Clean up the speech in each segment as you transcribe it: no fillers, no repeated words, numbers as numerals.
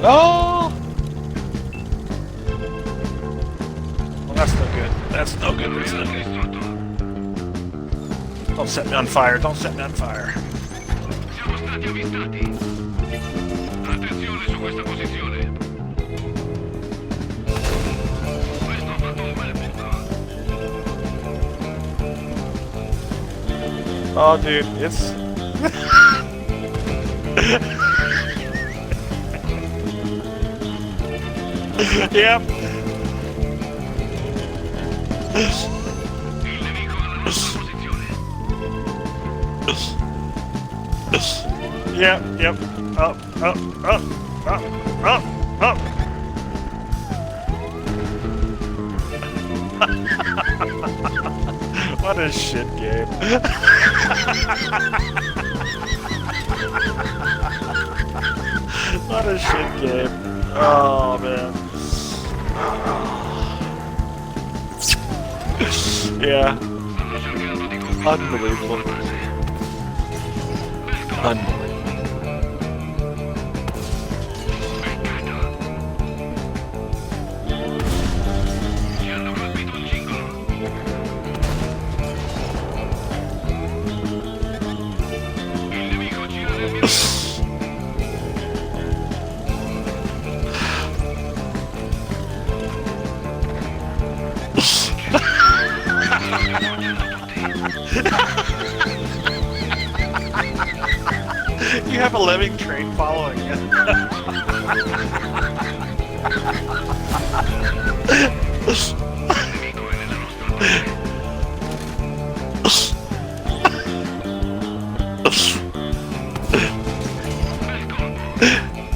Oh! Well, that's no good. That's no good. That's no good. Don't set me on fire. Don't set me on fire. Siamo stati avvistati. Attenzione su questa posizione. Questo ha fatto un bel punto. Oh, dude, it's... Yep. Il nemico alla nostra posizione. Yep, yep. Up, up, up, up, up, up. What a shit game. What a shit game. Oh, man. Yeah. Unbelievable. Unbelievable. Ci hanno colpito il cingolo. Il nemico gira nel mio campo. You have a living train following you.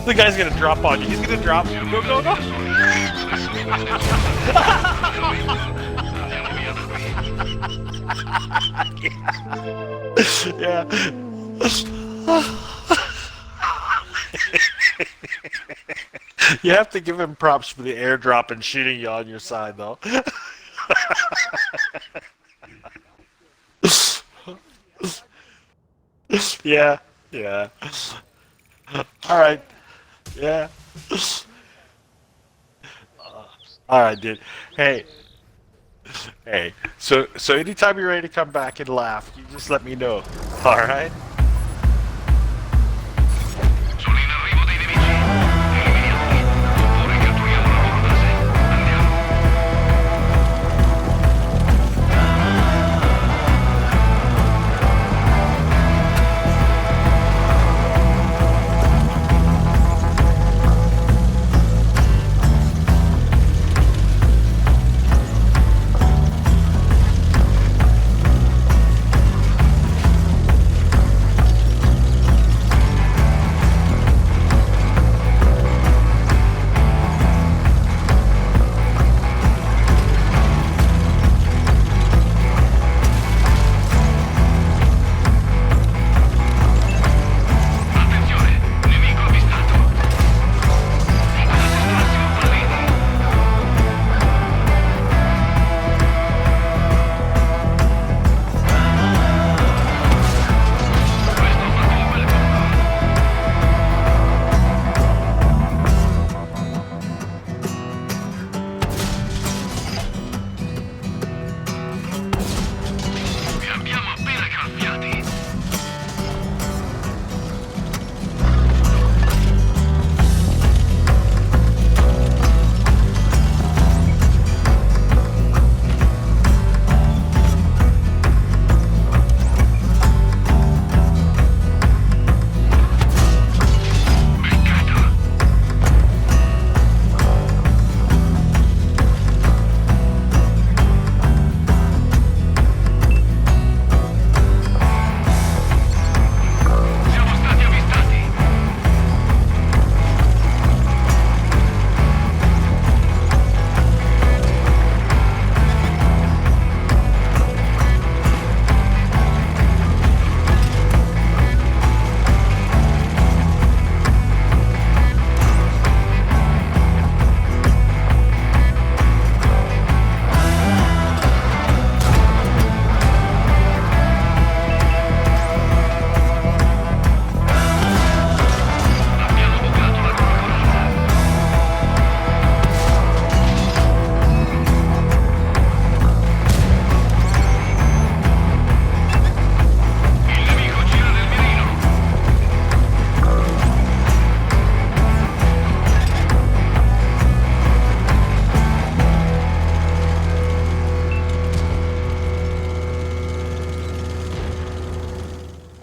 The guy's gonna drop on you. He's gonna drop. Go, go, go. Yeah. You have to give him props for the airdrop and shooting you on your side, though. Yeah, yeah. All right. Yeah. All right, dude. Hey. Hey. So anytime you're ready to come back and laugh, you just let me know. All right. Sono in arrivo dei nemici. Eliminiamoli. Ora catturiamo la loro base. Andiamo.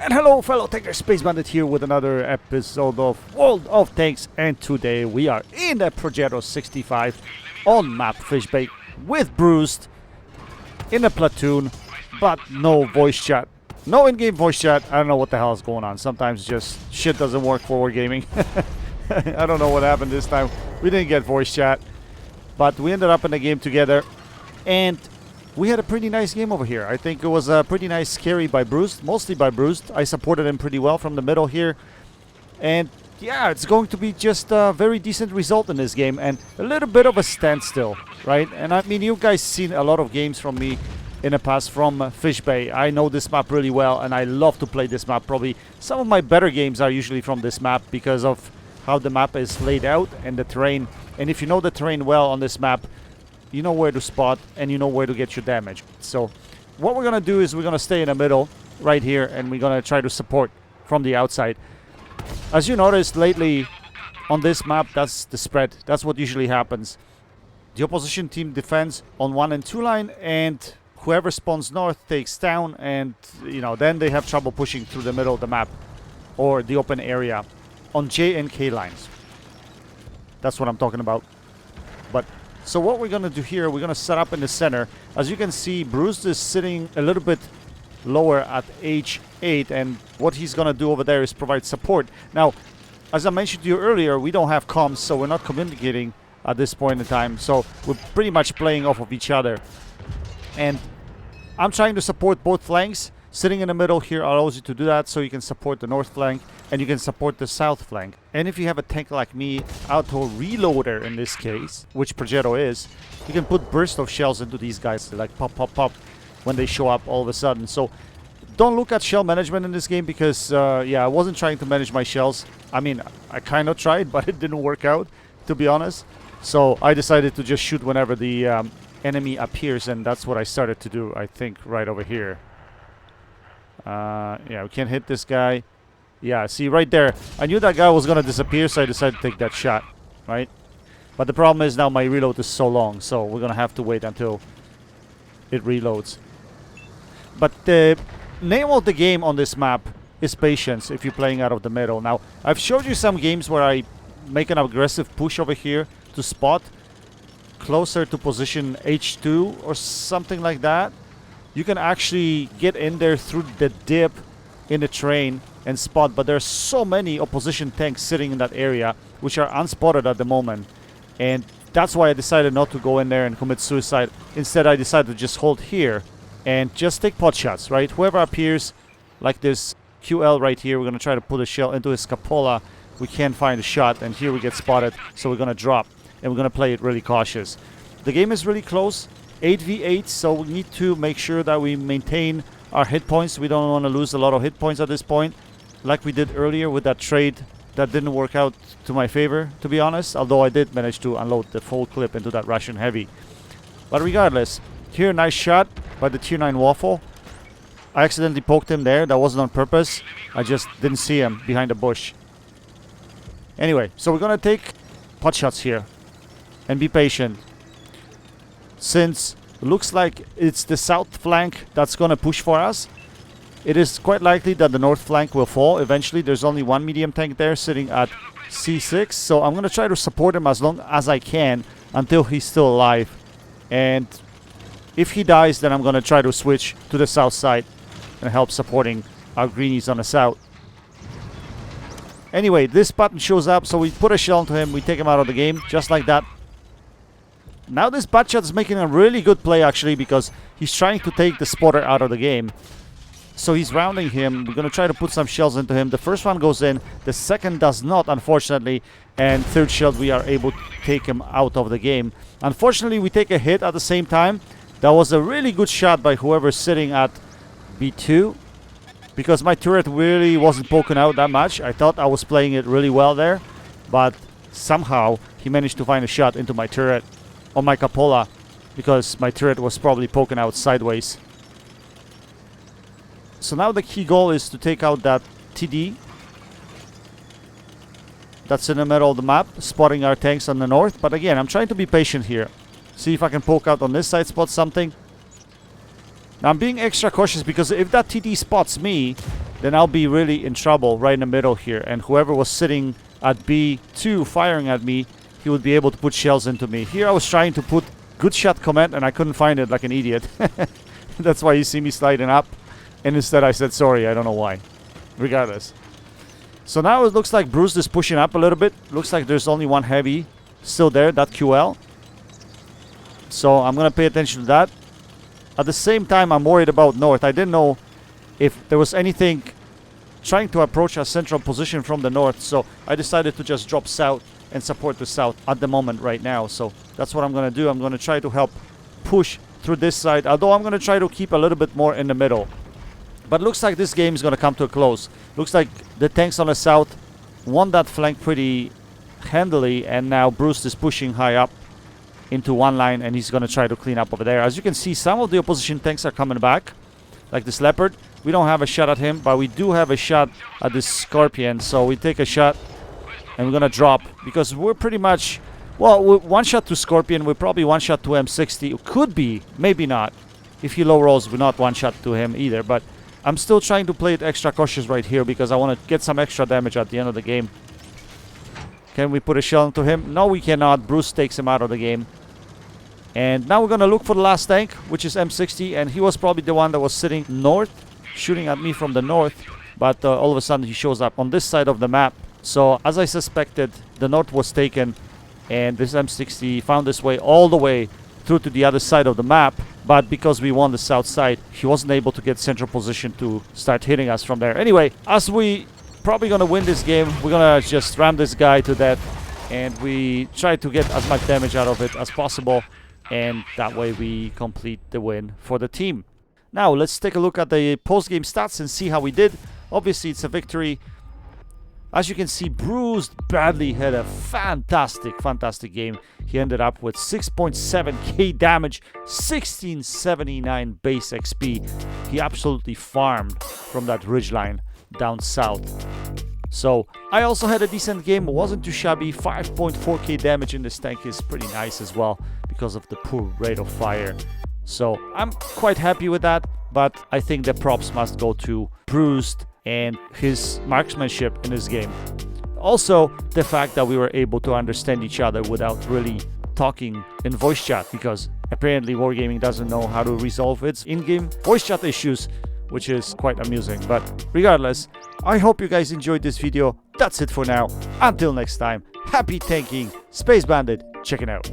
And hello fellow Tanker Space Bandit here with another episode of World of Tanks, and today we are in the Progetto 65 on map Fish Bay with Bruised in a platoon, but no voice chat. No in-game voice chat. I don't know what the hell is going on. Sometimes just shit doesn't work for wargaming. I don't know what happened this time. We didn't get voice chat, but we ended up in the game together, and we had a pretty nice game over here. I think it was a pretty nice carry by Bruised, mostly by Bruised. I supported him pretty well from the middle here. And yeah, it's going to be just a very decent result in this game and a little bit of a standstill, right? And I mean, you guys seen a lot of games from me in the past from Fish Bay. I know this map really well and I love to play this map. Probably some of my better games are usually from this map because of how the map is laid out and the terrain. And if you know the terrain well on this map, you know where to spot and you know where to get your damage. So what we're gonna do is we're gonna stay in the middle right here and we're gonna try to support from the outside. As you noticed lately on this map, that's the spread. That's what usually happens. The opposition team defends on 1 and 2 line, and whoever spawns north takes down, and you know, then they have trouble pushing through the middle of the map or the open area on J and K lines. That's what I'm talking about. But so what we're going to do here, we're going to set up in the center. As you can see, Bruised is sitting a little bit lower at H8, and what he's going to do over there is provide support. Now, as I mentioned to you earlier, we don't have comms, so we're not communicating at this point in time. So we're pretty much playing off of each other. And I'm trying to support both flanks. Sitting in the middle here allows you to do that, so you can support the north flank and you can support the south flank. And if you have a tank like me, auto reloader in this case, which Progetto is, you can put burst of shells into these guys, like pop, pop, pop, when they show up all of a sudden. So don't look at shell management in this game because, yeah, I wasn't trying to manage my shells. I mean, I kind of tried, but it didn't work out, to be honest. So I decided to just shoot whenever the enemy appears, and that's what I started to do, I think, right over here. Yeah, we can't hit this guy. Yeah, see right there, I knew that guy was gonna disappear, so I decided to take that shot, right? But the problem is now my reload is so long, so we're gonna have to wait until it reloads. But the name of the game on this map is patience if you're playing out of the middle. Now, I've showed you some games where I make an aggressive push over here to spot closer to position H2 or something like that. You can actually get in there through the dip in the terrain and spot, but there's so many opposition tanks sitting in that area which are unspotted at the moment, and that's why I decided not to go in there and commit suicide. Instead, I decided to just hold here and just take pot shots, right? Whoever appears, like this QL right here, we're gonna try to put a shell into his cupola. We can't find a shot, and here we get spotted, so we're gonna drop and we're gonna play it really cautious. The game is really close, 8v8, so we need to make sure that we maintain our hit points. We don't want to lose a lot of hit points at this point, like we did earlier with that trade that didn't work out to my favor, to be honest, although I did manage to unload the full clip into that Russian heavy. But regardless, here, nice shot by the tier 9 waffle. I accidentally poked him there. That wasn't on purpose. I just didn't see him behind the bush. Anyway, so we're gonna take pot shots here and be patient. Since it looks like it's the south flank that's going to push for us, it is quite likely that the north flank will fall eventually. There's only one medium tank there sitting at C6, so I'm going to try to support him as long as I can until he's still alive. And if he dies, then I'm going to try to switch to the south side and help supporting our greenies on the south. Anyway, this button shows up, so we put a shell into him, we take him out of the game, just like that. Now this Batshot is making a really good play actually, because he's trying to take the spotter out of the game. So he's rounding him. We're going to try to put some shells into him. The first one goes in. The second does not, unfortunately. And third shell, we are able to take him out of the game. Unfortunately, we take a hit at the same time. That was a really good shot by whoever's sitting at B2. Because my turret really wasn't poking out that much. I thought I was playing it really well there. But somehow he managed to find a shot into my turret. On my cupola, because my turret was probably poking out sideways. So now the key goal is to take out that TD that's in the middle of the map, spotting our tanks on the north. But again, I'm trying to be patient here. See if I can poke out on this side, spot something. Now I'm being extra cautious because if that TD spots me, then I'll be really in trouble right in the middle here. And whoever was sitting at B2 firing at me, he would be able to put shells into me. Here I was trying to put good shot command and I couldn't find it like an idiot. That's why you see me sliding up. And instead I said sorry, I don't know why. Regardless. So now it looks like Bruised is pushing up a little bit. Looks like there's only one heavy still there, that QL. So I'm going to pay attention to that. At the same time, I'm worried about north. I didn't know if there was anything trying to approach our central position from the north. So I decided to just drop south and support the south at the moment right now. So that's what I'm going to do. I'm going to try to help push through this side. Although I'm going to try to keep a little bit more in the middle. But looks like this game is going to come to a close. Looks like the tanks on the south won that flank pretty handily. And now Bruce is pushing high up into one line. And he's going to try to clean up over there. As you can see, some of the opposition tanks are coming back. Like this Leopard. We don't have a shot at him. But we do have a shot at this Scorpion. So we take a shot. And we're going to drop. Because we're pretty much... Well, one shot to Scorpion. We're probably one shot to M60. It could be. Maybe not. If he low rolls, we're not one shot to him either. But... I'm still trying to play it extra cautious right here because I want to get some extra damage at the end of the game. Can we put a shell into him? No, we cannot. Bruce takes him out of the game. And now we're going to look for the last tank, which is M60. And he was probably the one that was sitting north, shooting at me from the north. But all of a sudden he shows up on this side of the map. So as I suspected, the north was taken. And this M60 found his way all the way through to the other side of the map. But because we won the south side, he wasn't able to get central position to start hitting us from there. Anyway, as we probably going to win this game, we're going to just ram this guy to death. And we try to get as much damage out of it as possible. And that way we complete the win for the team. Now, let's take a look at the post-game stats and see how we did. Obviously, it's a victory. As you can see, Bruised badly had a fantastic game. He ended up with 6.7k damage, 1679 base XP. He absolutely farmed from that ridgeline down south. So, I also had a decent game. It wasn't too shabby. 5.4k damage in this tank is pretty nice as well because of the poor rate of fire. So, I'm quite happy with that. But I think the props must go to Bruised and his marksmanship in this game. Also, the fact that we were able to understand each other without really talking in voice chat, because apparently Wargaming doesn't know how to resolve its in-game voice chat issues, which is quite amusing. But regardless, I hope you guys enjoyed this video. That's it for now. Until next time, happy tanking. Space Bandit, check it out.